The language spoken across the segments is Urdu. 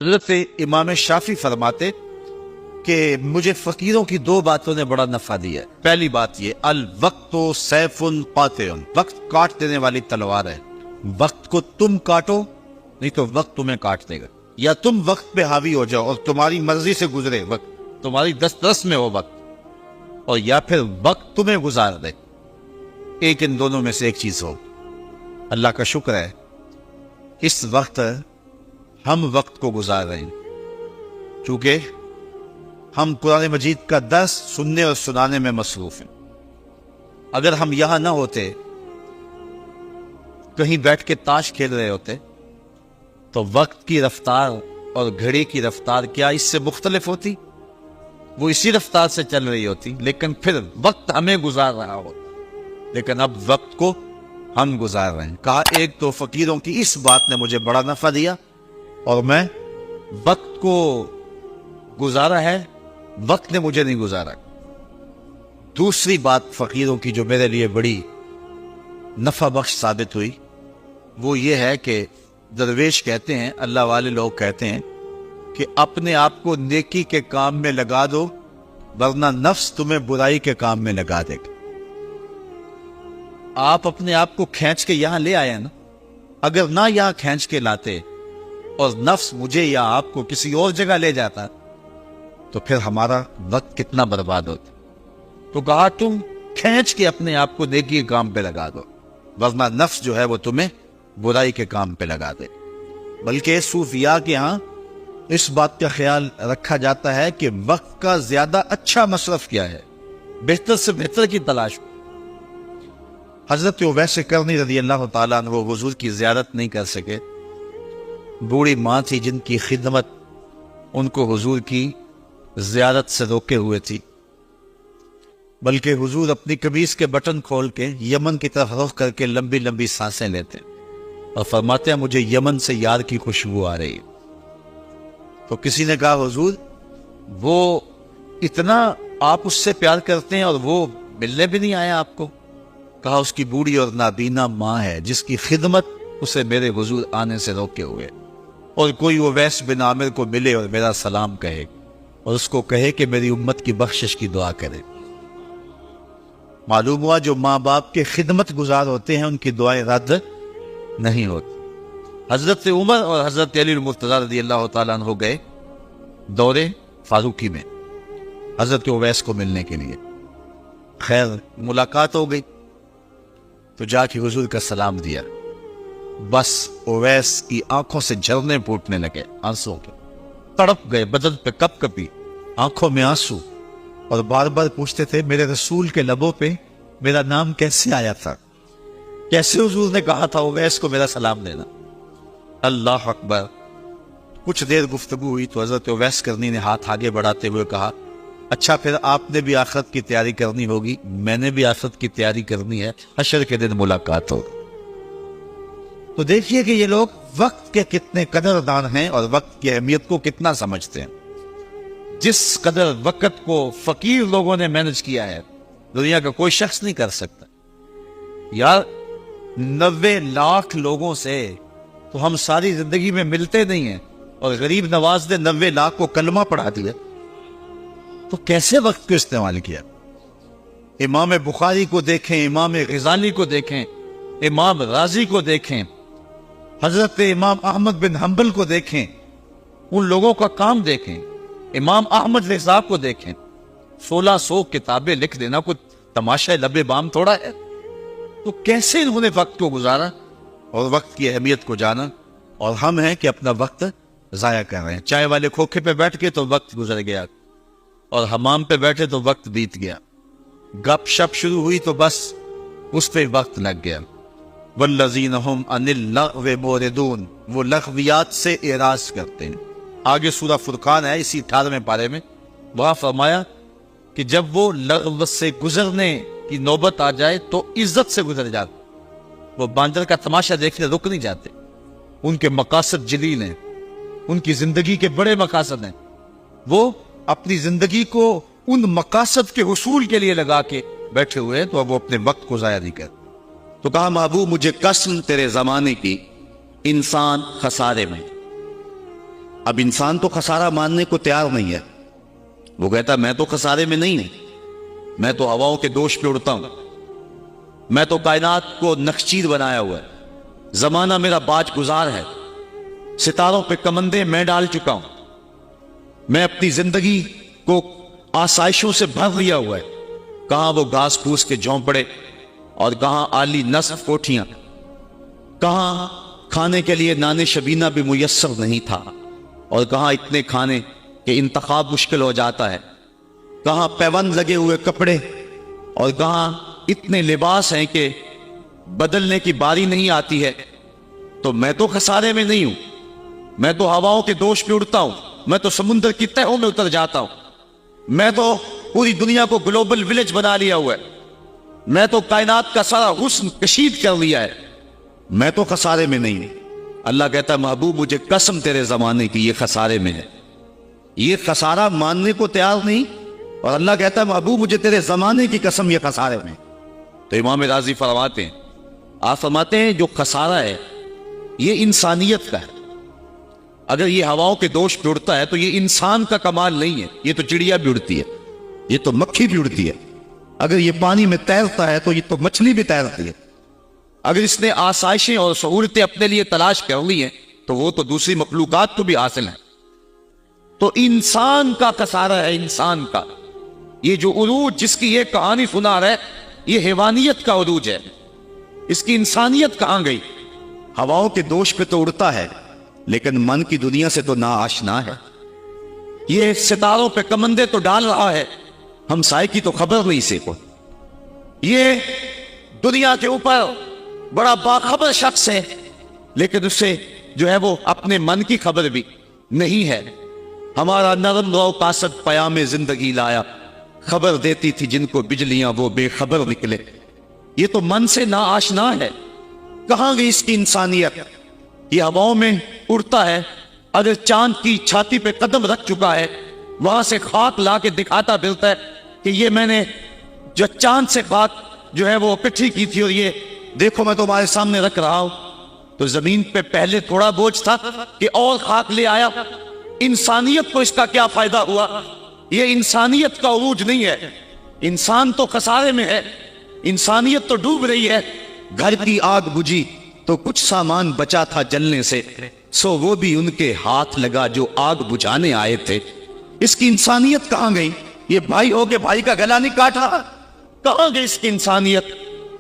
حضرت امام شافی فرماتے کہ مجھے فقیروں کی دو باتوں نے بڑا نفع دیا ہے۔ پہلی بات یہ، الوقت سیف قاطع، وقت کاٹ دینے والی تلوار ہے۔ وقت کو تم کاٹو نہیں تو وقت تمہیں کاٹ دے گا، یا تم وقت پہ حاوی ہو جاؤ اور تمہاری مرضی سے گزرے وقت، تمہاری دسترس میں ہو وقت، اور یا پھر وقت تمہیں گزار دے۔ ایک ان دونوں میں سے ایک چیز ہو۔ اللہ کا شکر ہے اس وقت ہم وقت کو گزار رہے ہیں، چونکہ ہم قرآن مجید کا درس سننے اور سنانے میں مصروف ہیں۔ اگر ہم یہاں نہ ہوتے، کہیں بیٹھ کے تاش کھیل رہے ہوتے، تو وقت کی رفتار اور گھڑی کی رفتار کیا اس سے مختلف ہوتی؟ وہ اسی رفتار سے چل رہی ہوتی، لیکن پھر وقت ہمیں گزار رہا ہوتا۔ لیکن اب وقت کو ہم گزار رہے ہیں۔ کہا ایک تو فقیروں کی اس بات نے مجھے بڑا نفع دیا اور میں وقت کو گزارا ہے، وقت نے مجھے نہیں گزارا۔ دوسری بات فقیروں کی جو میرے لیے بڑی نفع بخش ثابت ہوئی، وہ یہ ہے کہ درویش کہتے ہیں، اللہ والے لوگ کہتے ہیں کہ اپنے آپ کو نیکی کے کام میں لگا دو ورنہ نفس تمہیں برائی کے کام میں لگا دے گا۔ آپ اپنے آپ کو کھینچ کے یہاں لے آئے نا، اگر نہ یہاں کھینچ کے لاتے اور نفس مجھے یا آپ کو کسی اور جگہ لے جاتا تو پھر ہمارا وقت کتنا برباد ہوتا۔ تو کہا تم کھینچ کے اپنے آپ کو نیکی کے کام پہ لگا دو ورنہ نفس جو ہے وہ تمہیں برائی کے کام پہ لگا دے۔ بلکہ صوفیاء کے ہاں اس بات کا خیال رکھا جاتا ہے کہ وقت کا زیادہ اچھا مصرف کیا ہے، بہتر سے بہتر کی تلاش۔ حضرت اویس کرنی رضی اللہ تعالیٰ عنہ وہ حضور کی زیارت نہیں کر سکے۔ بوڑھی ماں تھی جن کی خدمت ان کو حضور کی زیارت سے روکے ہوئے تھی، بلکہ حضور اپنی قمیص کے بٹن کھول کے یمن کی طرف رخ کر کے لمبی لمبی سانسیں لیتے اور فرماتے ہیں مجھے یمن سے یار کی خوشبو آ رہی ہے۔ تو کسی نے کہا حضور وہ اتنا آپ اس سے پیار کرتے ہیں اور وہ ملنے بھی نہیں آیا آپ کو؟ کہا اس کی بوڑھی اور نابینا ماں ہے جس کی خدمت اسے میرے حضور آنے سے روکے ہوئے، اور کوئی اویس بن عامر کو ملے اور میرا سلام کہے اور اس کو کہے کہ میری امت کی بخشش کی دعا کرے۔ معلوم ہوا جو ماں باپ کے خدمت گزار ہوتے ہیں ان کی دعائیں رد نہیں ہوتی۔ حضرت عمر اور حضرت علی المرتضیٰ رضی اللہ تعالیٰ عنہ گئے دور فاروقی میں حضرت اویس کو ملنے کے لیے۔ خیر ملاقات ہو گئی تو جا کے حضور کا سلام دیا، بس اویس کی آنکھوں سے جھرنے پھوٹنے لگے آنسوں کے، تڑپ گئے، بدن پہ کپ کپی، آنکھوں میں آنسو، اور بار بار پوچھتے تھے میرے رسول کے لبوں پہ میرا نام کیسے آیا تھا، کیسے حضور نے کہا تھا اویس کو میرا سلام دینا۔ اللہ اکبر۔ کچھ دیر گفتگو ہوئی تو حضرت اویس کرنی نے ہاتھ آگے بڑھاتے ہوئے کہا اچھا پھر آپ نے بھی آخرت کی تیاری کرنی ہوگی، میں نے بھی آخرت کی تیاری کرنی ہے، حشر کے دن ملاقات ہوگی۔ تو دیکھیے کہ یہ لوگ وقت کے کتنے قدردان ہیں اور وقت کی اہمیت کو کتنا سمجھتے ہیں۔ جس قدر وقت کو فقیر لوگوں نے مینج کیا ہے دنیا کا کوئی شخص نہیں کر سکتا۔ یار 90 لاکھ لوگوں سے تو ہم ساری زندگی میں ملتے نہیں ہیں، اور غریب نواز نے 90 لاکھ کو کلمہ پڑھا دیا، تو کیسے وقت کو استعمال کیا؟ امام بخاری کو دیکھیں، امام غزالی کو دیکھیں، امام رازی کو دیکھیں، حضرت امام احمد بن حنبل کو دیکھیں، ان لوگوں کا کام دیکھیں، امام احمد رضا کو دیکھیں۔ 1600 کتابیں لکھ دینا کوئی تماشا لب بام تھوڑا ہے؟ تو کیسے انہوں نے وقت کو گزارا اور وقت کی اہمیت کو جانا، اور ہم ہیں کہ اپنا وقت ضائع کر رہے ہیں۔ چائے والے کھوکھے پہ بیٹھ کے تو وقت گزر گیا، اور حمام پہ بیٹھے تو وقت بیت گیا، گپ شپ شروع ہوئی تو بس اس پہ وقت لگ گیا۔ والذین ھم عن اللغو معرضون، وہ لغویات سے اعراض کرتے ہیں۔ آگے سورہ فرقان ہے اسی 18ویں پارے میں، وہاں فرمایا کہ جب وہ لغو سے گزرنے کی نوبت آ جائے تو عزت سے گزر جاتے، وہ باندر کا تماشا دیکھنے رک نہیں جاتے۔ ان کے مقاصد جلیل ہیں، ان کی زندگی کے بڑے مقاصد ہیں، وہ اپنی زندگی کو ان مقاصد کے حصول کے لیے لگا کے بیٹھے ہوئے ہیں، تو اب وہ اپنے وقت کو ضائع نہیں کرتے۔ تو کہا محبوب مجھے قسم تیرے زمانے کی، انسان خسارے میں، اب انسان تو خسارہ ماننے کو تیار نہیں ہے. وہ کہتا میں تو خسارے میں نہیں ہوں، میں تو ہواؤں کے دوش پہ اڑتا ہوں، میں تو کائنات کو نخچیر بنایا ہوا ہے، زمانہ میرا باج گزار ہے، ستاروں پہ کمندے میں ڈال چکا ہوں، میں اپنی زندگی کو آسائشوں سے بھر لیا ہوا ہے. کہاں وہ گھاس پھوس کے جھونپڑے اور کہاں عالی نصف کوٹھیاں، کہاں کھانے کے لیے نان شبینہ بھی میسر نہیں تھا، اور کہاں اتنے کھانے کہ انتخاب مشکل ہو جاتا ہے، کہاں پیوند لگے ہوئے کپڑے اور کہاں اتنے لباس ہیں کہ بدلنے کی باری نہیں آتی ہے. تو میں تو خسارے میں نہیں ہوں، میں تو ہواؤں کے دوش پہ اڑتا ہوں، میں تو سمندر کی تہوں میں اتر جاتا ہوں، میں تو پوری دنیا کو گلوبل ولیج بنا لیا ہوا ہے، میں تو کائنات کا سارا حسن کشید کر لیا ہے، میں تو خسارے میں نہیں ہوں. اللہ کہتا ہے محبوب مجھے قسم تیرے زمانے کی یہ خسارے میں ہے. یہ خسارہ ماننے کو تیار نہیں، اور اللہ کہتا ہے محبوب مجھے تیرے زمانے کی قسم یہ خسارے میں. تو امام راضی فرماتے ہیں، آپ فرماتے ہیں جو خسارہ ہے یہ انسانیت کا ہے. اگر یہ ہواؤں کے دوش پہ اڑتا ہے تو یہ انسان کا کمال نہیں ہے، یہ تو چڑیا بھی اڑتی ہے، یہ تو مکھی بھی اڑتی ہے. اگر یہ پانی میں تیرتا ہے تو یہ تو مچھلی بھی تیرتی ہے. اگر اس نے آسائشیں اور سہولتیں اپنے لیے تلاش کر لی ہیں تو وہ تو دوسری مخلوقات کو بھی حاصل ہیں. تو انسان کا خسارہ ہے، انسان کا. یہ جو عروج جس کی یہ کہانی سنا رہا ہے یہ حیوانیت کا عروج ہے، اس کی انسانیت کہاں گئی؟ ہواؤں کے دوش پہ تو اڑتا ہے لیکن من کی دنیا سے تو نا آشنا ہے. یہ ستاروں پہ کمندے تو ڈال رہا ہے، ہمسائے کی تو خبر نہیں سے کو. یہ دنیا کے اوپر بڑا باخبر شخص ہے لیکن اسے جو ہے وہ اپنے من کی خبر بھی نہیں ہے. ہمارا نرم رو قاصد پیام زندگی لایا، خبر دیتی تھی جن کو بجلیاں وہ بے خبر نکلے. یہ تو من سے نا آشنا ہے. کہاں گئی اس کی انسانیت؟ یہ ہواؤں میں اڑتا ہے، اگر چاند کی چھاتی پہ قدم رکھ چکا ہے وہاں سے خاک لا کے دکھاتا پھرتا ہے کہ یہ میں نے جو چاند سے خاک جو ہے وہ اکٹھی کی تھی اور یہ دیکھو میں تمہارے سامنے رکھ رہا ہوں. تو زمین پہ پہلے تھوڑا بوجھ تھا کہ اور خاک لے آیا. انسانیت کو اس کا کیا فائدہ ہوا؟ یہ انسانیت کا عروج نہیں ہے. انسان تو خسارے میں ہے، انسانیت تو ڈوب رہی ہے. گھر کی آگ بجھی تو کچھ سامان بچا تھا جلنے سے، سو وہ بھی ان کے ہاتھ لگا جو آگ بجھانے آئے تھے. اس کی انسانیت کہاں گئی؟ یہ بھائی ہو کے بھائی کا گلا نہیں کاٹا، کہاں گئی اس کی انسانیت؟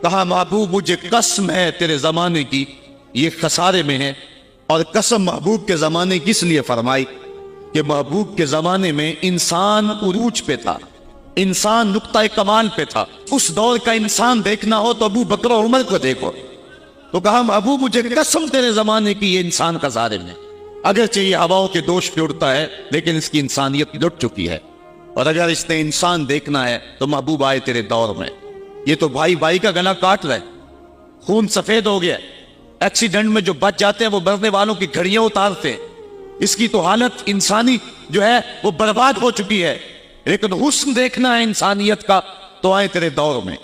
کہا محبوب مجھے قسم ہے تیرے زمانے کی یہ خسارے میں ہے. اور قسم محبوب کے زمانے کی اس لیے فرمائی کہ محبوب کے زمانے میں انسان عروج پہ تھا، انسان نقطہ کمال پہ تھا. اس دور کا انسان دیکھنا ہو تو ابو بکر و عمر کو دیکھو. تو کہا محبوب مجھے قسم تیرے زمانے کی یہ انسان خسارے میں. اگرچہ یہ ہواؤں کے دوش پہ اڑتا ہے لیکن اس کی انسانیت لٹ چکی ہے. اور اگر اس نے انسان دیکھنا ہے تو محبوب آئے تیرے دور میں. یہ تو بھائی بھائی کا گلا کاٹ رہے، خون سفید ہو گیا. ایکسیڈنٹ میں جو بچ جاتے ہیں وہ مرنے والوں کی گھڑیاں اتارتے ہیں. اس کی تو حالت انسانی جو ہے وہ برباد ہو چکی ہے. لیکن حسن دیکھنا ہے انسانیت کا تو آئے تیرے دور میں.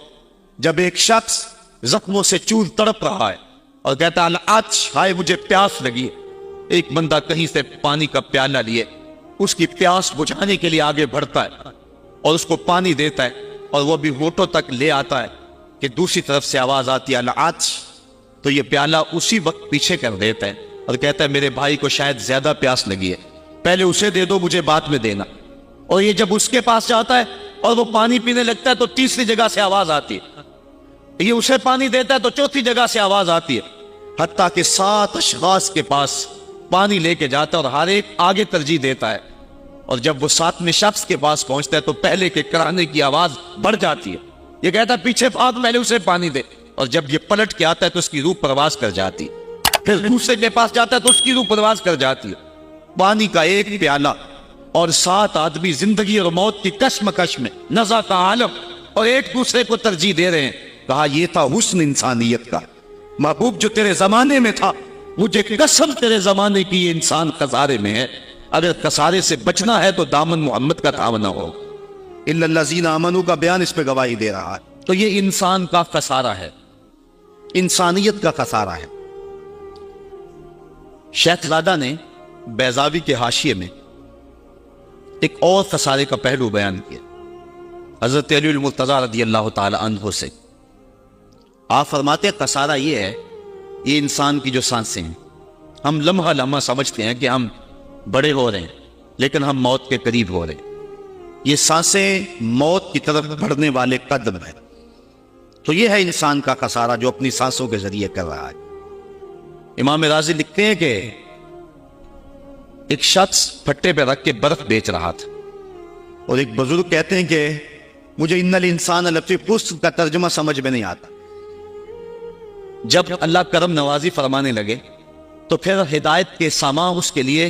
جب ایک شخص زخموں سے چور تڑپ رہا ہے اور کہتا ہے العطش، ہائے مجھے پیاس لگی. ایک بندہ کہیں سے پانی کا پیالہ لیے اس کی پیاس بجھانے کے لیے آگے بڑھتا ہے اور اس کو پانی دیتا ہے اور وہ بھی ہونٹوں تک لے آتا ہے کہ دوسری طرف سے آواز آتی ہے العطش. تو یہ پیالہ اسی وقت پیچھے کر دیتا ہے اور کہتا ہے میرے بھائی کو شاید زیادہ پیاس لگی ہے، پہلے اسے دے دو مجھے بعد میں دینا. اور یہ جب اس کے پاس جاتا ہے اور وہ پانی پینے لگتا ہے تو تیسری جگہ سے آواز آتی ہے. یہ اسے پانی دیتا ہے تو چوتھی جگہ سے آواز آتی ہے، حتیٰ کہ 7 اشخاص کے پاس پانی لے کے جاتا ہے اور ہر ایک آگے ترجیح دیتا ہے. اور جب وہ 7ویں شخص کے پاس پہنچتا ہے تو پہلے کے کرانے کی آواز بڑھ جاتی ہے. یہ کہتا ہے پیچھے بھاگ، پہلے اسے پانی دے. اور جب یہ پلٹ کے آتا ہے تو اس کی روح پرواز کر جاتی ہے. پھر دوسرے کے پاس جاتا ہے تو اس کی روح پرواز کر جاتی ہے. پانی کا ایک پیالہ اور 7 آدمی زندگی اور موت کی کشمکش میں نزع کا عالم اور ایک دوسرے کو ترجیح دے رہے ہیں. کہا یہ تھا حسن انسانیت کا. محبوب جو تیرے زمانے میں تھا مجھے قسم تیرے زمانے کی یہ انسان خسارے میں ہے. اگر خسارے سے بچنا ہے تو دامن محمد کا تھامنا ہو. الا الذین آمنوا کا بیان اس پہ گواہی دے رہا ہے. تو یہ انسان کا خسارہ ہے، انسانیت کا خسارہ ہے. شیخ زادہ نے بیضاوی کے حاشیے میں ایک اور خسارے کا پہلو بیان کیا حضرت علی المرتضیٰ رضی اللہ تعالی عنہ سے۔ آپ فرماتے ہیں خسارہ یہ ہے، یہ انسان کی جو سانسیں ہیں، ہم لمحہ لمحہ سمجھتے ہیں کہ ہم بڑے ہو رہے ہیں، لیکن ہم موت کے قریب ہو رہے ہیں۔ یہ سانسیں موت کی طرف بڑھنے والے قدم ہیں۔ تو یہ ہے انسان کا خسارہ جو اپنی سانسوں کے ذریعے کر رہا ہے۔ امام راضی لکھتے ہیں کہ ایک شخص پھٹے پہ رکھ کے برف بیچ رہا تھا، اور ایک بزرگ کہتے ہیں کہ مجھے ان الانسان لفی خسر کا ترجمہ سمجھ میں نہیں آتا۔ جب اللہ کرم نوازی فرمانے لگے تو پھر ہدایت کے سامان اس کے لیے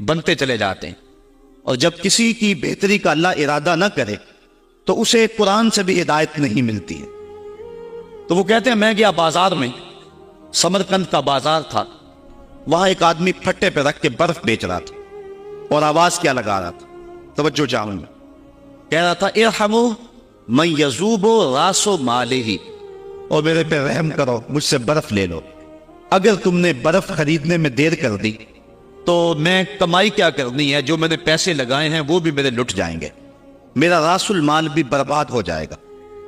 بنتے چلے جاتے ہیں، اور جب کسی کی بہتری کا اللہ ارادہ نہ کرے تو اسے قرآن سے بھی ہدایت نہیں ملتی ہے۔ تو وہ کہتے ہیں میں گیا بازار میں، سمرقند کا بازار تھا، وہاں ایک آدمی پھٹے پہ رکھ کے برف بیچ رہا تھا، اور آواز کیا لگا رہا تھا، توجہ چاہوں میں، کہہ رہا تھا ارحمو من یذوب راس مالہ، اور میرے پہ رحم کرو، مجھ سے برف لے لو، اگر تم نے برف خریدنے میں دیر کر دی تو میں کمائی کیا کرنی ہے، جو میں نے پیسے لگائے ہیں وہ بھی میرے لٹ جائیں گے، میرا راس المال بھی برباد ہو جائے گا،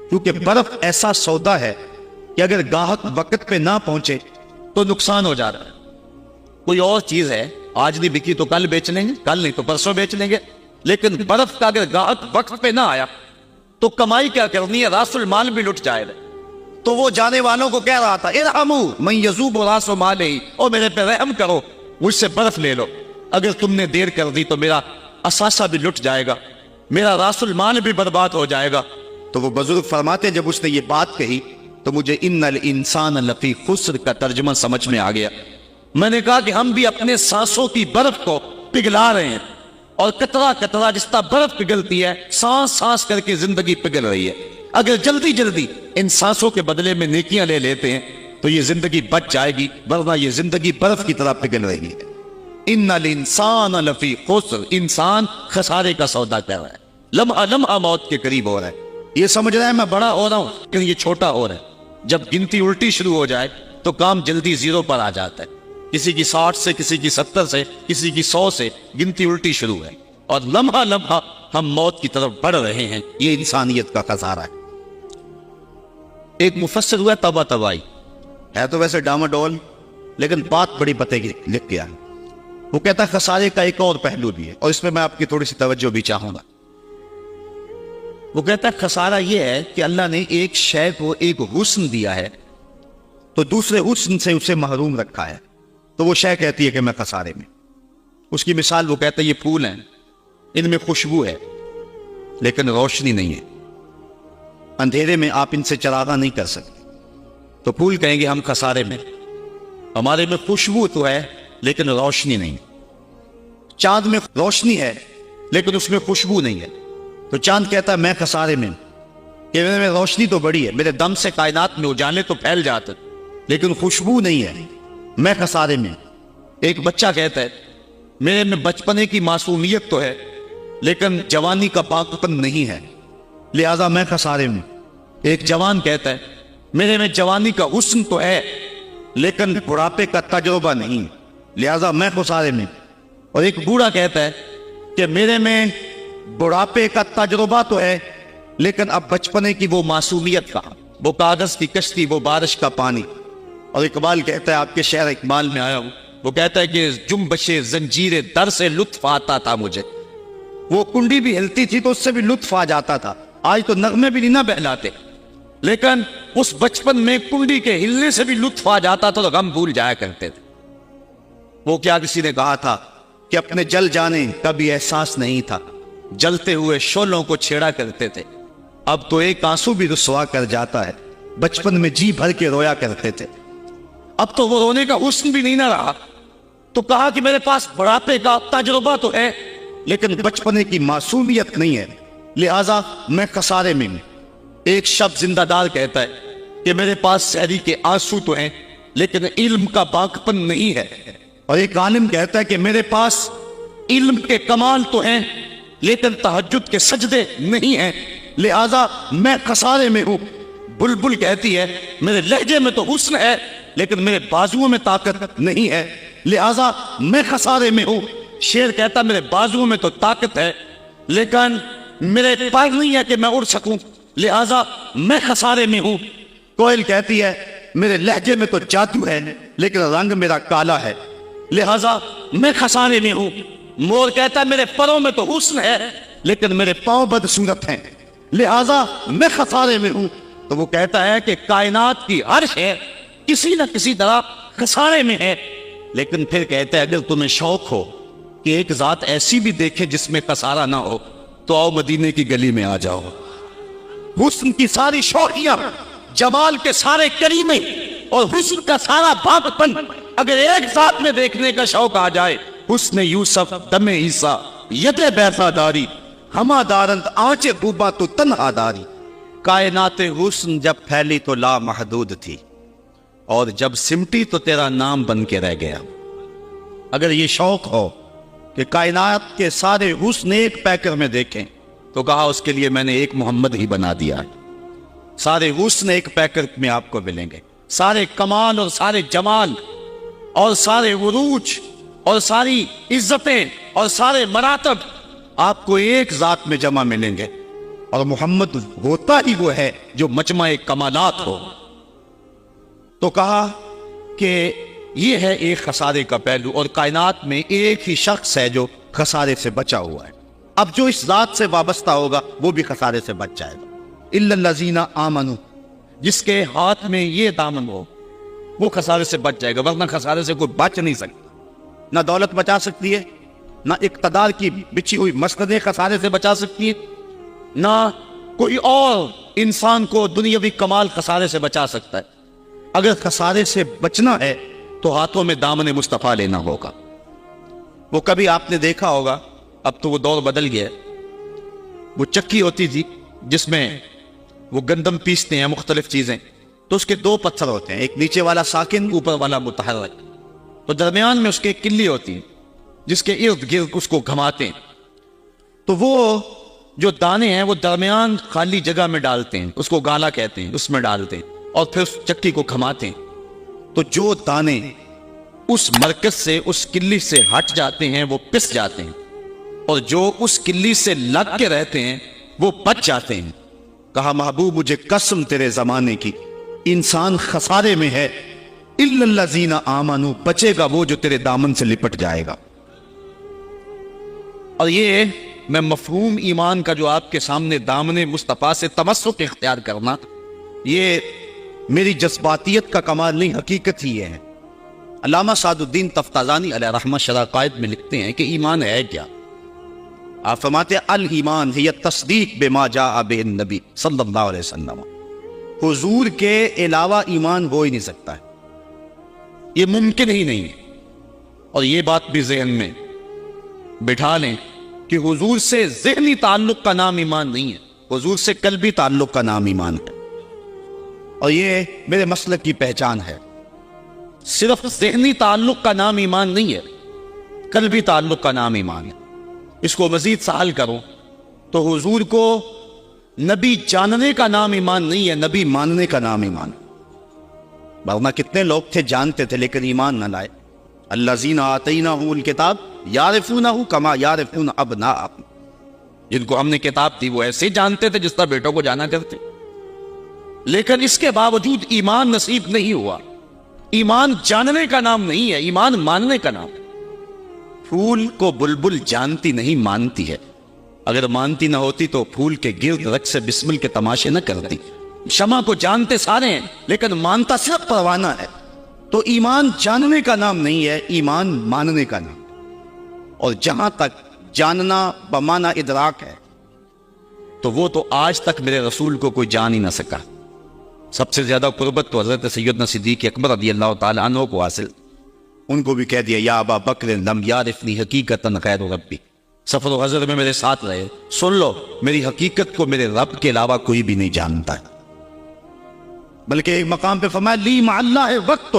کیونکہ برف ایسا سودا ہے کہ اگر گاہک وقت پہ نہ پہنچے تو نقصان ہو جا رہا ہے۔ کوئی اور چیز ہے، آج نہیں بکی تو کل بیچ لیں گے، کل نہیں تو پرسوں بیچ لیں گے، لیکن برف کا اگر گاہک وقت پہ نہ آیا تو کمائی کیا کرنی ہے، راس المال بھی لٹ جائے گا۔ تو وہ جانے والوں کو کہہ رہا تھا ارحمو من یذوب راس مالہ، اور میرے پہ رحم کرو، مجھ سے برف لے لو، اگر تم نے دیر کر دی تو میرا اثاثہ بھی لٹ جائے گا، میرا راس المال بھی برباد ہو جائے گا۔ تو وہ بزرگ فرماتے ہیں جب اس نے یہ بات کہی تو مجھے ان الانسان لفی خسر کا ترجمہ سمجھ میں آ گیا۔ میں نے کہا کہ ہم بھی اپنے سانسوں کی برف کو پگھلا رہے ہیں، اور قطرہ قطرہ جس طرح برف پگھلتی ہے، سانس سانس کر کے زندگی پگھل رہی ہے۔ اگر جلدی جلدی ان سانسوں کے بدلے میں نیکیاں لے لیتے ہیں تو یہ زندگی بچ جائے گی، ورنہ یہ زندگی برف کی طرح پگھل رہی ہے۔ ان الانسان لفی خسر، انسان خسارے کا سودا کر رہا ہے، لمحہ لمحہ موت کے قریب ہو رہا ہے، یہ سمجھ رہا ہے میں بڑا ہو رہا ہوں لیکن یہ چھوٹا ہو رہا ہے۔ جب گنتی الٹی شروع ہو جائے تو کام جلدی زیرو پر آ جاتا ہے، کسی کی 60 سے، کسی کی 70 سے، کسی کی 100 سے گنتی الٹی شروع ہے، اور لمحہ لمحہ ہم موت کی طرف بڑھ رہے ہیں۔ یہ انسانیت کا خسارہ ہے۔ ایک مفسر ہوا تبا تبائی ہے، تو ویسے ڈاماڈول، لیکن بات بڑی پتے کی لکھ گیا ہے۔ وہ کہتا ہے خسارے کا ایک اور پہلو بھی ہے، اور اس میں میں آپ کی تھوڑی سی توجہ بھی چاہوں گا۔ وہ کہتا ہے خسارہ یہ ہے کہ اللہ نے ایک شے کو ایک حسن دیا ہے تو دوسرے حسن سے اسے محروم رکھا ہے، تو وہ شے کہتی ہے کہ میں خسارے میں۔ اس کی مثال وہ کہتا ہے یہ پھول ہیں، ان میں خوشبو ہے لیکن روشنی نہیں ہے، اندھیرے میں آپ ان سے چراغاں نہیں کر سکتے، تو پھول کہیں گے ہم خسارے میں، ہمارے میں خوشبو تو ہے لیکن روشنی نہیں۔ چاند میں روشنی ہے لیکن اس میں خوشبو نہیں ہے، تو چاند کہتا ہے میں خسارے میں، کہ میرے میں روشنی تو بڑی ہے، میرے دم سے کائنات میں اجالے تو پھیل جاتے لیکن خوشبو نہیں ہے، میں خسارے میں۔ ایک بچہ کہتا ہے میرے میں بچپنے کی معصومیت تو ہے لیکن جوانی کا پاکپن نہیں ہے، لہذا میں خسارے میں۔ ایک جوان کہتا ہے میرے میں جوانی کا حسن تو ہے لیکن بڑھاپے کا تجربہ نہیں، لہذا میں خسارے میں۔ اور ایک بوڑھا کہتا ہے کہ میرے میں بڑھاپے کا تجربہ تو ہے لیکن اب بچپنے کی وہ معصومیت کا، وہ کاغذ کی کشتی، وہ بارش کا پانی۔ اور اقبال کہتا ہے، آپ کے شعر اقبال میں آیا ہوں، وہ کہتا ہے کہ جنبش زنجیر در سے لطف آتا تھا مجھے، وہ کنڈی بھی ہلتی تھی تو اس سے بھی لطف آ جاتا تھا، آج تو نغمے بھی نہیں نہ بہلاتے، لیکن اس بچپن میں کنڈی کے ہلنے سے بھی لطف آ جاتا تھا تو غم بھول جایا کرتے تھے۔ وہ کیا کسی نے کہا تھا کہ اپنے جل جانے کا بھی احساس نہیں تھا، جلتے ہوئے شعلوں کو چھیڑا کرتے تھے، اب تو ایک آنسو بھی رسوا کر جاتا ہے، بچپن میں جی بھر کے رویا کرتے تھے، اب تو وہ رونے کا حسن بھی نہیں نہ رہا۔ تو کہا کہ میرے پاس بڑھاپے کا تجربہ تو ہے لیکن بچپنے کی معصومیت نہیں ہے، لہذا میں خسارے میں ہوں۔ ایک شب زندہ دار کہتا ہے کہ میرے پاس سحری کے آنسو تو ہیں لیکن علم کا باغپن نہیں ہے، اور ایک عالم کہتا ہے کہ میرے پاس علم کے کمال تو ہیں لیکن تہجد کے سجدے نہیں ہیں، لہذا میں خسارے میں ہوں۔ بلبل کہتی ہے میرے لہجے میں تو حسن ہے لیکن میرے بازوؤں میں طاقت نہیں ہے، لہذا میں خسارے میں ہوں. شیر کہتا میرے بازو میں تو طاقت ہے لیکن میرے پیر نہیں ہے کہ میں اڑ سکوں, لہذا میں خسارے میں ہوں. کوئل کہتی ہے میرے لہجے میں تو جادو ہے لیکن رنگ میرا کالا ہے, لہذا میں خسارے میں ہوں. مور کہتا ہے میرے پروں میں تو حسن ہے لیکن میرے پاؤں بدصورت ہیں, لہذا میں خسارے میں ہوں. تو وہ کہتا ہے کہ کائنات کی ہر شے کسی نہ کسی طرح خسارے میں ہے, لیکن پھر کہتا ہے اگر تمہیں شوق ہو کہ ایک ذات ایسی بھی دیکھے جس میں خسارہ نہ ہو تو آؤ مدینے کی گلی میں آ جاؤ. حسن کی ساری شوقیاں, جمال کے سارے کریمے اور حسن کا سارا پاکپن اگر ایک ذات میں دیکھنے کا شوق آ جائے, حسن یوسف دم عیسیٰ ید بیضا داری ہما دارند آنچ خوبا تو تنہا داری. کائنات حسن جب پھیلی تو لا محدود تھی اور جب سمٹی تو تیرا نام بن کے رہ گیا. اگر یہ شوق ہو کہ کائنات کے سارے حسن ایک پیکر میں دیکھیں تو کہا اس کے لیے میں نے ایک محمد ہی بنا دیا ہے. سارے حسن ایک پیکر میں آپ کو ملیں گے, سارے کمال اور سارے جمال اور سارے عروج اور ساری عزتیں اور سارے مراتب آپ کو ایک ذات میں جمع ملیں گے, اور محمد ہوتا ہی وہ ہے جو مجمع کمالات ہو. تو کہا کہ یہ ہے ایک خسارے کا پہلو, اور کائنات میں ایک ہی شخص ہے جو خسارے سے بچا ہوا ہے. اب جو اس ذات سے وابستہ ہوگا وہ بھی خسارے سے بچ جائے گا. الا الذین آمنوا, جس کے ہاتھ میں یہ دامن ہو وہ خسارے سے بچ جائے گا, ورنہ خسارے سے کوئی بچ نہیں سکتا. نہ دولت بچا سکتی ہے, نہ اقتدار کی بچھی ہوئی مسندیں خسارے سے بچا سکتی ہے, نہ کوئی اور انسان کو دنیاوی کمال خسارے سے بچا سکتا ہے. اگر خسارے سے بچنا ہے تو ہاتھوں میں دامن مصطفیٰ لینا ہوگا. وہ کبھی آپ نے دیکھا ہوگا, اب تو وہ دور بدل گیا, وہ چکی ہوتی تھی جس میں وہ گندم پیستے ہیں مختلف چیزیں, تو اس کے دو پتھر ہوتے ہیں, ایک نیچے والا ساکن اوپر والا متحرک, تو درمیان میں اس کے ایک کلی ہوتی ہے جس کے ارد گرد اس کو گھماتے ہیں. تو وہ جو دانے ہیں وہ درمیان خالی جگہ میں ڈالتے ہیں, اس کو گالا کہتے ہیں, اس میں ڈالتے ہیں اور پھر اس چکی کو گھماتے ہیں. تو جو دانے اس مرکز سے اس کلی سے ہٹ جاتے ہیں وہ پس جاتے ہیں, اور جو اس کلی سے لگ کے رہتے ہیں وہ بچ جاتے ہیں. کہا محبوب مجھے قسم تیرے زمانے کی, انسان خسارے میں ہے, الا الذین آمنوا, بچے گا وہ جو تیرے دامن سے لپٹ جائے گا. اور یہ میں مفہوم ایمان کا جو آپ کے سامنے دامن مصطفیٰ سے تمسک اختیار کرنا, یہ میری جذباتیت کا کمال نہیں, حقیقت ہی ہے. علامہ سعد الدین تفتازانی علیہ رحمہ شرح قائد میں لکھتے ہیں کہ ایمان ہے کیا. آپ فرماتے ہیں الایمان ہی تصدیق بما جاء بہ النبی صلی اللہ علیہ وسلم. حضور کے علاوہ ایمان ہو ہی نہیں سکتا ہے, یہ ممکن ہی نہیں ہے. اور یہ بات بھی ذہن میں بٹھا لیں کہ حضور سے ذہنی تعلق کا نام ایمان نہیں ہے, حضور سے قلبی تعلق کا نام ایمان ہے. اور یہ میرے مسلک کی پہچان ہے, صرف ذہنی تعلق کا نام ایمان نہیں ہے, قلبی تعلق کا نام ایمان ہے. اس کو مزید سہل کروں تو حضور کو نبی جاننے کا نام ایمان نہیں ہے, نبی ماننے کا نام ایمان ہے. ورنہ کتنے لوگ تھے جانتے تھے لیکن ایمان نہ لائے. الذین آتیناہم الکتاب یعرفونہ کما یعرفون ابناءہم, جن کو ہم نے کتاب دی وہ ایسے ہی جانتے تھے جس طرح بیٹوں کو جانا کرتے, لیکن اس کے باوجود ایمان نصیب نہیں ہوا. ایمان جاننے کا نام نہیں ہے, ایمان ماننے کا نام ہے. پھول کو بلبل جانتی نہیں مانتی ہے, اگر مانتی نہ ہوتی تو پھول کے گرد رقص سے بسمل کے تماشے نہ کرتی. شمع کو جانتے سارے ہیں لیکن مانتا صرف پروانہ ہے. تو ایمان جاننے کا نام نہیں ہے, ایمان ماننے کا نام. اور جہاں تک جاننا بمانا ادراک ہے تو وہ تو آج تک میرے رسول کو کوئی جان ہی نہ سکا. سب سے زیادہ قربت تو حضرت سیدنا صدیق اکبر رضی اللہ تعالی عنہ کو حاصل. ان کو بھی کہہ دیا یا ابا بکر لم یعرفنی حقیقتا غیر ربی, سفر و حضر میں میرے ساتھ رہے, سن لو میری حقیقت کو میرے رب کے علاوہ کوئی بھی نہیں جانتا ہے. بلکہ ایک مقام پہ فرمایا لی مع اللہ وقت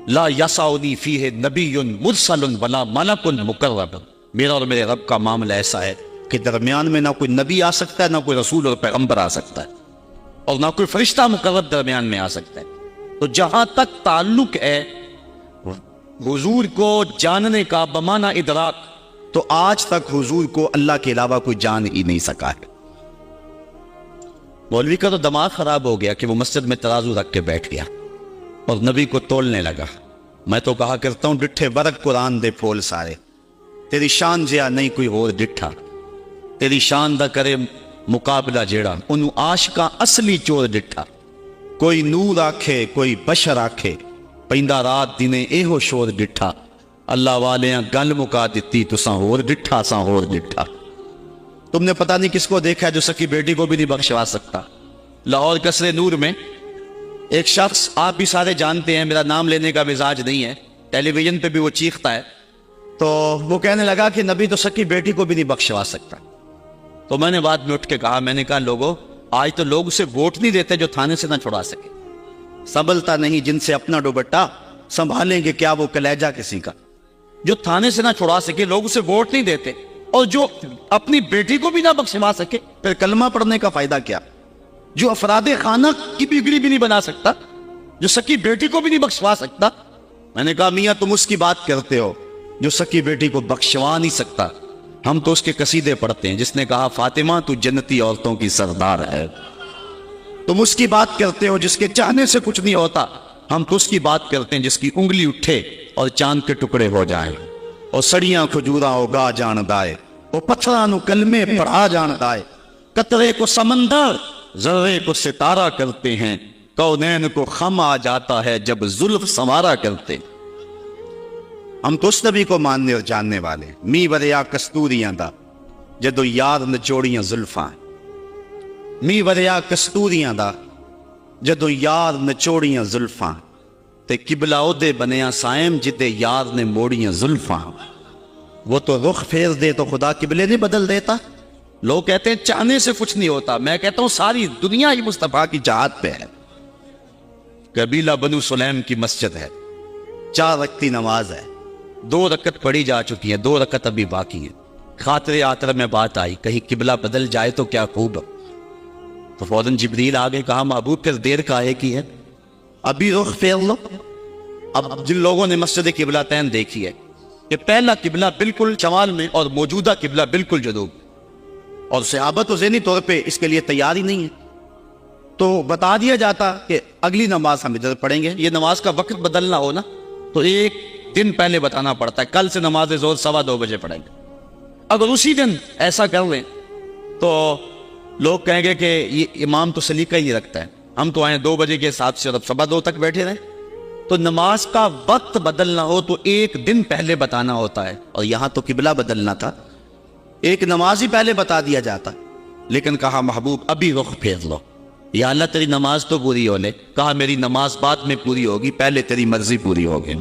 لا یسعنی فیہ نبی مرسل ولا ملک مقرب. میرا اور میرے رب کا معاملہ ایسا ہے کہ درمیان میں نہ کوئی نبی آ سکتا ہے, نہ کوئی رسول اور پیغمبر آ سکتا ہے, اور نہ کوئی فرشتہ مقرب درمیان میں آ سکتا ہے. تو جہاں تک تعلق ہے حضور کو جاننے کا بمانا ادراک، تو آج تک حضور کو اللہ کے علاوہ کوئی جان ہی نہیں سکا ہے۔ مولوی کا تو دماغ خراب ہو گیا کہ وہ مسجد میں ترازو رکھ کے بیٹھ گیا اور نبی کو تولنے لگا۔ میں تو کہا کرتا ہوں ڈٹھے ورق قرآن دے پھول سارے، تیری شان جیا نہیں کوئی اور ڈٹھا، تیری شان دا کرے مقابلہ جیڑا انہوں عاشقاں اصلی چور ڈٹھا۔ کوئی نور آکھے کوئی بشر آکھے، پیندہ رات دینے ایہو شور ڈٹھا، اللہ والیاں گل مکا دیتی تساں ہور ڈٹھا ساں ہور ڈٹھا۔ تم نے پتہ نہیں کس کو دیکھا ہے جو سکی بیٹی کو بھی نہیں بخشوا سکتا۔ لاہور قصر نور میں ایک شخص، آپ بھی سارے جانتے ہیں، میرا نام لینے کا مزاج نہیں ہے، ٹیلی ویژن پہ بھی وہ چیختا ہے، تو وہ کہنے لگا کہ نبی تو سکی بیٹی کو بھی نہیں بخشوا سکتا۔ تو میں نے بعد میں اٹھ کے کہا، میں نے کہا لوگوں، آج تو لوگ اسے ووٹ نہیں دیتے جو تھانے سے نہ چھڑا سکے۔ سنبھلتا نہیں جن سے اپنا دوپٹہ، سنبھالیں گے کیا وہ کلیجہ کسی کا۔ جو تھانے سے نہ چھڑا سکے، لوگ اسے ووٹ نہیں دیتے، اور جو اپنی بیٹی کو بھی نہ بخشوا سکے، پھر کلمہ پڑھنے کا فائدہ کیا؟ جو افراد خانہ کی بگڑی بھی نہیں بنا سکتا، جو سکی بیٹی کو بھی نہیں بخشوا سکتا۔ میں نے کہا میاں تم اس کی بات کرتے ہو جو سکی بیٹی کو بخشوا نہیں سکتا، ہم تو اس کے قصیدے پڑھتے ہیں جس نے کہا فاطمہ تو جنتی عورتوں کی سردار ہے۔ تم اس کی بات کرتے ہو جس کے چاہنے سے کچھ نہیں ہوتا، ہم تو اس کی بات کرتے ہیں جس کی انگلی اٹھے اور چاند کے ٹکڑے ہو جائیں، اور سڑیاں کھجوراں اگا جان دائے، وہ پتھراں نو کلمے پڑھا جان دائے، قطرے کو سمندر ذرے کو ستارہ کرتے ہیں، کونین کو خم آ جاتا ہے جب زلف سنوارا کرتے۔ ہم تو اس نبی کو ماننے اور جاننے والے، می وریا کستوریاں دا جدو یار نچوڑیاں زلفاں، می وریا کستوریاں دا جدو یار نچوڑیاں زلفاں، تے قبلہ اودے بنیا سائم جدے یار نے موڑیاں زلفاں۔ وہ تو رخ پھیر دے تو خدا قبلے نہیں بدل دیتا۔ لوگ کہتے ہیں چاہنے سے کچھ نہیں ہوتا، میں کہتا ہوں ساری دنیا ہی مصطفیٰ کی جہاد پہ ہے۔ قبیلہ بنو سلیم کی مسجد ہے، 4 رکعتی نماز ہے، 2 رکعت پڑھی جا چکی ہیں، 2 رکعت ابھی باقی ہیں۔ خاطر آتر میں بات آئی کہیں قبلہ بدل جائے تو کیا خوب، تو فوراً جبریل آگے کہا محبوب پھر دیر کاہے کی ہے، ابھی رخ پھیر لو۔ اب جن لوگوں نے مسجد قبلہ تین دیکھی ہے کہ پہلا قبلہ بالکل شمال میں اور موجودہ قبلہ بالکل جنوب، اور صحابہ تو ذہنی طور پہ اس کے لیے تیار ہی نہیں ہے، تو بتا دیا جاتا کہ اگلی نماز ہم ادھر پڑھیں گے۔ یہ نماز کا وقت بدلنا ہو نا تو 1 دن پہلے بتانا پڑتا ہے، کل سے نماز ظہر 2:15 بجے پڑھیں گے۔ اگر اسی دن ایسا کر لیں تو لوگ کہیں گے کہ یہ امام تو سلیقہ ہی نہیں رکھتا ہے، ہم تو آئیں 2 بجے کے حساب سے اور 2:15 تک بیٹھے رہیں۔ تو نماز کا وقت بدلنا ہو تو 1 دن پہلے بتانا ہوتا ہے، اور یہاں تو قبلہ بدلنا تھا، ایک نماز ہی پہلے بتا دیا جاتا، لیکن کہا محبوب ابھی رخ پھیر لو، یا اللہ تیری نماز تو پوری ہو لے۔ کہا میری نماز بعد میں پوری ہوگی، پہلے تیری مرضی پوری ہوگی،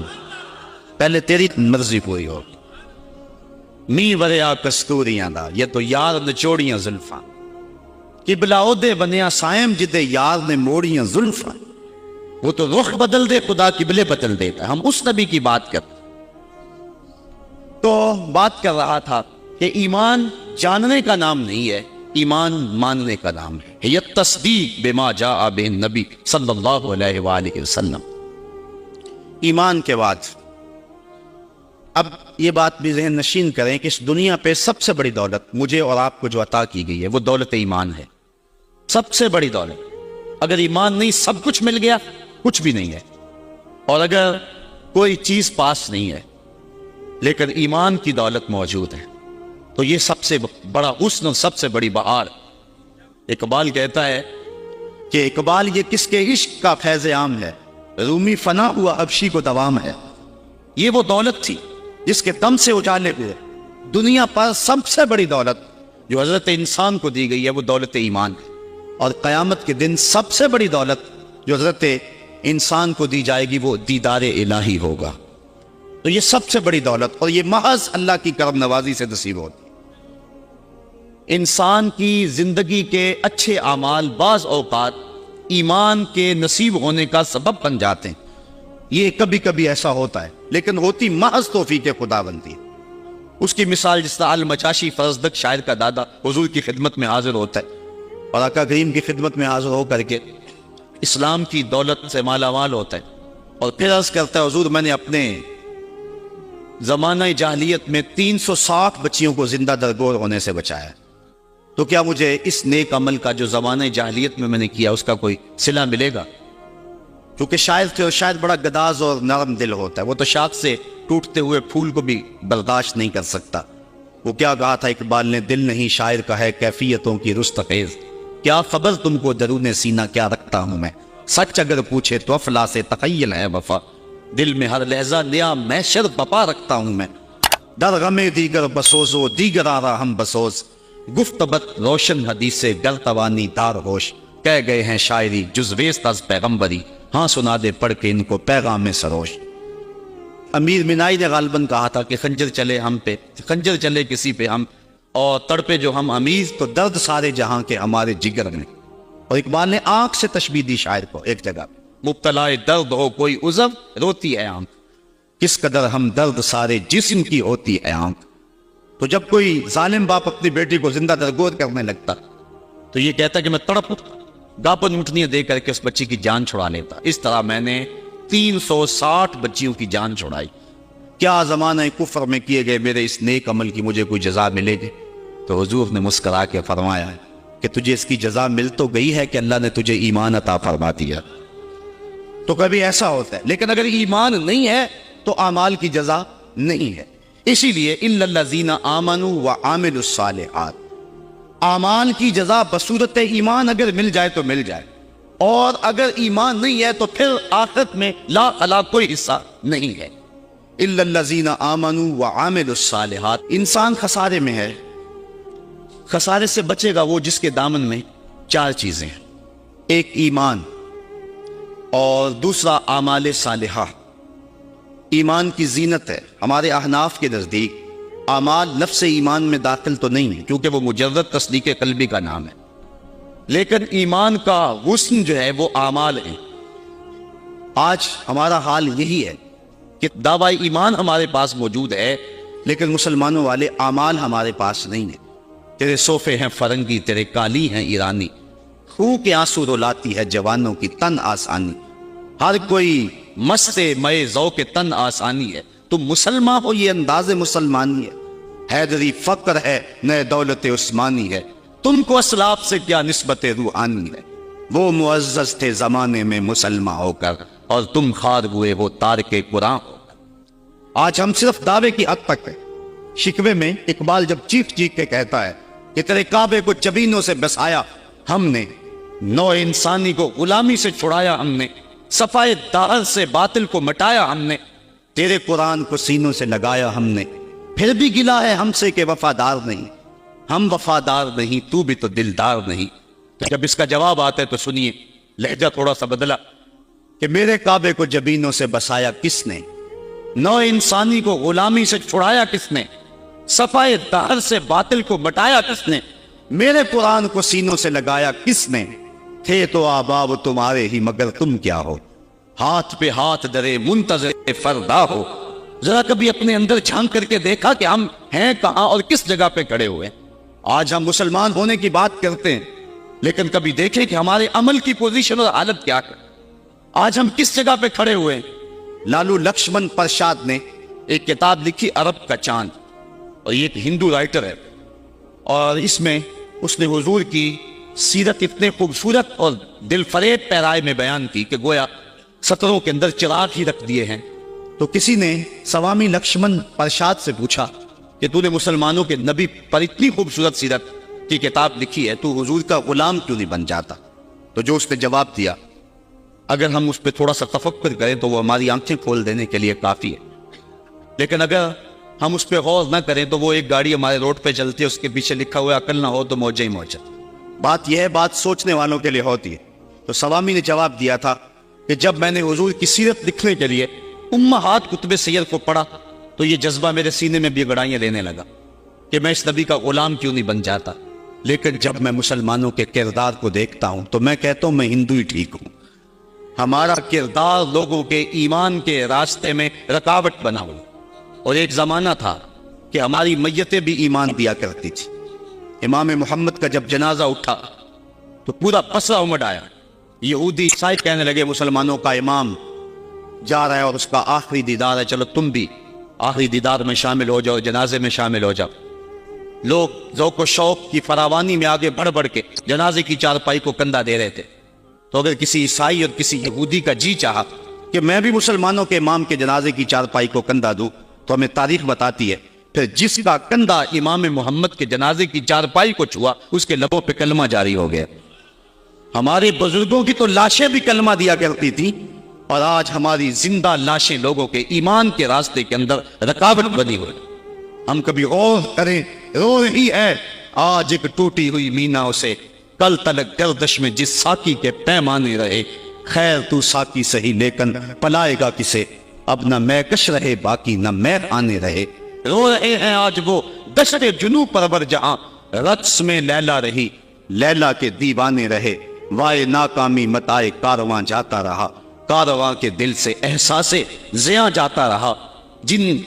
پہلے تیری مرضی پوری ہوگی۔ می وریا کستوریاں دا یہ تو یار نچوڑیاں زلفاں، قبلہ اودے بنیا سائم جدے یار نے موڑیاں زلفاں۔ وہ تو رخ بدل دے خدا قبلے بدل دیتا ہے، ہم اس نبی کی بات کرتے۔ تو بات کر رہا تھا کہ ایمان جاننے کا نام نہیں ہے، ایمان ماننے کا نام ہے، یہ تصدیق بما جاء بہ نبی صلی اللہ علیہ وآلہ وسلم۔ ایمان کے بعد اب یہ بات بھی ذہن نشین کریں کہ اس دنیا پہ سب سے بڑی دولت مجھے اور آپ کو جو عطا کی گئی ہے وہ دولت ایمان ہے، سب سے بڑی دولت۔ اگر ایمان نہیں سب کچھ مل گیا کچھ بھی نہیں ہے، اور اگر کوئی چیز پاس نہیں ہے لیکن ایمان کی دولت موجود ہے تو یہ سب سے بڑا حسن اور سب سے بڑی بہار۔ اقبال کہتا ہے کہ اقبال یہ کس کے عشق کا فیض عام ہے، رومی فنا ہوا حبشی کو دوام ہے۔ یہ وہ دولت تھی جس کے دم سے اجالے ہوئے دنیا پر سب سے بڑی دولت جو حضرت انسان کو دی گئی ہے وہ دولت ایمان ہے، اور قیامت کے دن سب سے بڑی دولت جو حضرت انسان کو دی جائے گی وہ دیدار الہی ہوگا۔ تو یہ سب سے بڑی دولت، اور یہ محض اللہ کی کرم نوازی سے نصیب ہوتی۔ انسان کی زندگی کے اچھے اعمال بعض اوقات ایمان کے نصیب ہونے کا سبب بن جاتے ہیں، یہ کبھی کبھی ایسا ہوتا ہے، لیکن ہوتی محض توفیق خدا بنتی ہے۔ اس کی مثال جس طرح المچاشی فرزدق شاعر کا دادا حضور کی خدمت میں حاضر ہوتا ہے اور آقا کریم کی خدمت میں حاضر ہو کر کے اسلام کی دولت سے مالا مال ہوتا ہے، اور پھر عرض کرتا ہے حضور میں نے اپنے زمانہ جاہلیت میں 360 بچیوں کو زندہ درگور ہونے سے بچایا، تو کیا مجھے اس نیک عمل کا جو زمانہ جاہلیت میں نے کیا اس کا کوئی صلہ ملے گا؟ کیونکہ شاعر تھے اور شاید بڑا گداز اور نرم دل ہوتا ہے، وہ تو شاخ سے ٹوٹتے ہوئے پھول کو بھی برداشت نہیں کر سکتا۔ وہ کیا کہا تھا اقبال نے، دل نہیں شاعر کا ہے کیفیتوں کی رستخیز، کیا خبر تم کو درون سینہ کیا رکھتا ہوں میں، سچ اگر پوچھے تو افلا سے تخیل ہے وفا، دل میں ہر لہجہ نیا محشر بپا رکھتا ہوں میں، در غم دیگر بسوزو دیگر آرا ہم بسوز، گفتبت روشن حدیث گر توانی دار ہوش، کہہ گئے ہیں شاعری جزویست از پیغمبری، ہاں سنا دے پڑھ کے ان کو پیغام میں سروش۔ امیر منائی نے غالباً کہا تھا کہ خنجر چلے ہم پہ، خنجر چلے کسی پہ ہم، اور تڑپے جو ہم امیر تو درد سارے جہاں کے ہمارے جگر میں۔ اور اقبال نے آنکھ سے تشبیہ دی شاعر کو ایک جگہ، مبتلا درد ہو کوئی عذر روتی ہے آنکھ، کس قدر ہم درد سارے جسم کی ہوتی ہے آنکھ۔ تو جب کوئی ظالم باپ اپنی بیٹی کو زندہ درگور کرنے لگتا تو یہ کہتا کہ میں تڑپ گاپن اونٹنیاں دے کر کے اس بچی کی جان چھڑا لیتا۔ اس طرح میں نے 360 بچیوں کی جان چھڑائی، کیا زمانہ کفر میں کیے گئے میرے اس نیک عمل کی مجھے کوئی جزا ملے گی؟ تو حضور نے مسکرا کے فرمایا کہ تجھے اس کی جزا مل تو گئی ہے کہ اللہ نے تجھے ایمان عطا فرما دیا۔ تو کبھی ایسا ہوتا ہے، لیکن اگر ایمان نہیں ہے تو اعمال کی جزا نہیں ہے۔ اسی لیے الا الذین آمنوا وعملوا الصالحات، اعمال کی جزا بصورت ایمان اگر مل جائے تو مل جائے، اور اگر ایمان نہیں ہے تو پھر آخرت میں لا خلا کوئی حصہ نہیں ہے۔ الا الذین آمنوا وعملوا الصالحات، انسان خسارے میں ہے۔ خسارے سے بچے گا وہ جس کے دامن میں 4 چیزیں ہیں، ایک ایمان، اور دوسرا اعمال صالحہ۔ ایمان کی زینت ہے، ہمارے احناف کے نزدیک اعمال لفظ ایمان میں داخل تو نہیں ہے کیونکہ وہ مجرد تصدیق قلبی کا نام ہے، لیکن ایمان کا غصن جو ہے وہ اعمال ہیں۔ آج ہمارا حال یہی ہے کہ دعوی ایمان ہمارے پاس موجود ہے لیکن مسلمانوں والے اعمال ہمارے پاس نہیں ہیں۔ تیرے صوفے ہیں فرنگی، تیرے کالی ہیں ایرانی، خوں کے آنسو رلاتی ہے جوانوں کی تن آسانی، ہر کوئی مست مئے ذوق تن آسانی ہے، تم مسلمان ہو یہ انداز مسلمانی ہے، حیدری فقر ہے نئے دولت عثمانی ہے، تم کو اسلاف سے کیا نسبت روحانی ہے، وہ معزز تھے زمانے میں مسلمان ہو کر اور تم خار ہوئے وہ تارک قرآن ہو کر۔ آج ہم صرف دعوے کی حد تک ہے۔ شکوے میں اقبال جب چیخ چیخ کے کہتا ہے کہ تیرے کعبے کو جبینوں سے بسایا ہم نے، نو انسانی کو غلامی سے چھڑایا ہم نے، صفائے دہر سے باطل کو مٹایا ہم نے، تیرے قرآن کو سینوں سے لگایا ہم نے، پھر بھی گلا ہے ہم سے کہ وفادار نہیں، ہم وفادار نہیں تو بھی تو دلدار نہیں۔ جب اس کا جواب آتا ہے تو سنیے، لہجہ تھوڑا سا بدلا، کہ میرے کعبے کو جبینوں سے بسایا کس نے، نو انسانی کو غلامی سے چھڑایا کس نے، صفائے دہر سے باطل کو مٹایا کس نے، میرے قرآن کو سینوں سے لگایا کس نے، تھے تو آباب تمہارے ہی مگر تم کیا ہو، ہاتھ پہ ہاتھ درے منتظر فردا ہو۔ ذرا کبھی اپنے اندر جھانک کر کے دیکھا کہ ہم ہیں کہاں اور کس جگہ پہ کھڑے ہوئے۔ آج ہم مسلمان ہونے کی بات کرتے ہیں لیکن کبھی دیکھیں کہ ہمارے عمل کی پوزیشن اور حالت کیا ہے، آج ہم کس جگہ پہ کھڑے ہوئے ہیں۔ لالو لکشمن پرشاد نے ایک کتاب لکھی عرب کا چاند، اور یہ ایک ہندو رائٹر ہے، اور اس میں اس نے حضور کی سیرت اتنے خوبصورت اور دل فریب پیرائے میں بیان کی کہ گویا سطروں کے اندر چراغ ہی رکھ دیے ہیں۔ تو کسی نے سوامی لکشمن پرشاد سے پوچھا کہ تو نے مسلمانوں کے نبی پر اتنی خوبصورت سیرت کی کتاب لکھی ہے، تو حضور کا غلام کیوں نہیں بن جاتا؟ تو جو اس نے جواب دیا، اگر ہم اس پہ تھوڑا سا تفکر کریں تو وہ ہماری آنکھیں کھول دینے کے لیے کافی ہے، لیکن اگر ہم اس پہ غور نہ کریں تو وہ ایک گاڑی ہمارے روڈ پہ چلتی ہے، اس کے پیچھے لکھا ہوا عقل نہ ہو تو موجہ ہی موجہ۔ بات یہ ہے، بات سوچنے والوں کے لیے ہوتی ہے۔ تو سوامی نے جواب دیا تھا کہ جب میں نے حضور کی سیرت لکھنے کے لیے امہات کتب سیر کو پڑھا تو یہ جذبہ میرے سینے میں بھی گڑائیاں لینے لگا کہ میں اس نبی کا غلام کیوں نہیں بن جاتا، لیکن جب میں مسلمانوں کے کردار کو دیکھتا ہوں تو میں کہتا ہوں میں ہندو ہی ٹھیک ہوں۔ ہمارا کردار لوگوں کے ایمان کے راستے میں رکاوٹ بنا ہوا، اور ایک زمانہ تھا کہ ہماری میتیں بھی ایمان دیا کرتی تھی۔ امام محمد کا جب جنازہ اٹھا تو پورا پسرا امڑ آیا، یہودی عیسائی کہنے لگے مسلمانوں کا امام جا رہا ہے اور اس کا آخری دیدار ہے، چلو تم بھی آخری دیدار میں شامل ہو جاؤ، جنازے میں شامل ہو جاؤ۔ لوگ ذوق و شوق کی فراوانی میں آگے بڑھ بڑھ کے جنازے کی چارپائی کو کندھا دے رہے تھے۔ تو اگر کسی عیسائی اور کسی یہودی کا جی چاہا کہ میں بھی مسلمانوں کے امام کے جنازے کی چارپائی کو کندھا دوں، تو ہمیں تاریخ بتاتی ہے پھر جس کا کندھا امام محمد کے جنازے کی چارپائی کو چھوا اس کے لبوں پہ کلمہ جاری ہو گیا۔ ہمارے بزرگوں کی تو لاشیں بھی کلمہ دیا کرتی تھی، اور آج ہماری زندہ لاشیں لوگوں کے ایمان کے راستے کے اندر رکاوٹ بنی ہوئی۔ ہم کبھی غور کریں، رو رہی ہے آج ایک ٹوٹی ہوئی مینا اسے، کل تلک گردش میں جس ساکی کے پیمانے رہے، خیر تو ساکی سہی لیکن پلائے گا کسے، اب نہ میں کش رہے باقی نہ میں آنے رہے۔ رو رہے ہیں آج وہ دشت جنوب پرور جہاں رقص میں لیلا رہی، لیلا کے دیوانے رہے، وائے ناکامی متائے کارواں جاتا رہا، کارواں کے دل سے احساس زیاں جاتا رہا، جن